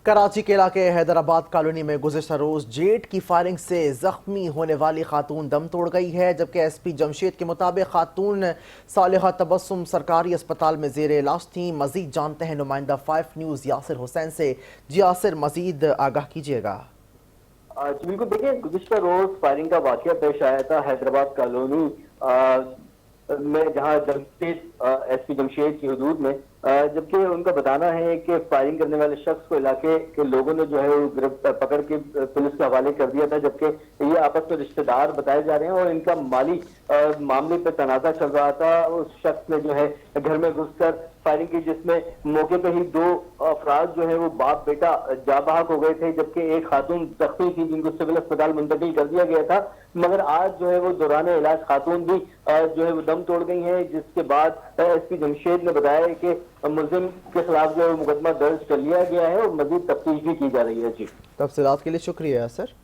کراچی کے علاقے حیدرآباد کالونی میں گزشتہ روز جیٹ کی فائرنگ سے زخمی ہونے والی خاتون دم توڑ گئی ہے، جبکہ ایس پی جمشید کے مطابق خاتون صالحہ تبسم سرکاری اسپتال میں زیر علاج تھیں۔ مزید جانتے ہیں نمائندہ 5 نیوز یاسر حسین سے۔ جی یاسر، مزید آگاہ کیجیے گا۔ جی بالکل، دیکھیں گزشتہ روز فائرنگ کا واقعہ پیش آیا تھا حیدرآباد کالونی میں، جہاں جمشید ایس پی جمشید کی حدود میں، جبکہ ان کا بتانا ہے کہ فائرنگ کرنے والے شخص کو علاقے کے لوگوں نے جو ہے وہ پکڑ کے پولیس کے حوالے کر دیا تھا، جبکہ یہ آپس میں رشتہ دار بتائے جا رہے ہیں اور ان کا مالی معاملے پہ تنازع چل رہا تھا۔ اس شخص نے جو ہے گھر میں گھس کر فائرنگ کی، جس میں موقع پہ ہی 2 افراد جو ہے وہ باپ بیٹا جاں بحق ہو گئے تھے، جبکہ ایک خاتون زخمی تھی جن کو سول اسپتال منتقل کر دیا گیا تھا، مگر آج جو ہے وہ دوران علاج خاتون بھی جو ہے وہ دم توڑ گئی ہیں، جس کے بعد ایس پی جمشید نے بتایا کہ ملزم کے خلاف جو ہے مقدمہ درج کر لیا گیا ہے اور مزید تفتیش بھی کی جا رہی ہے۔ جی تفصیلات کے لیے شکریہ سر۔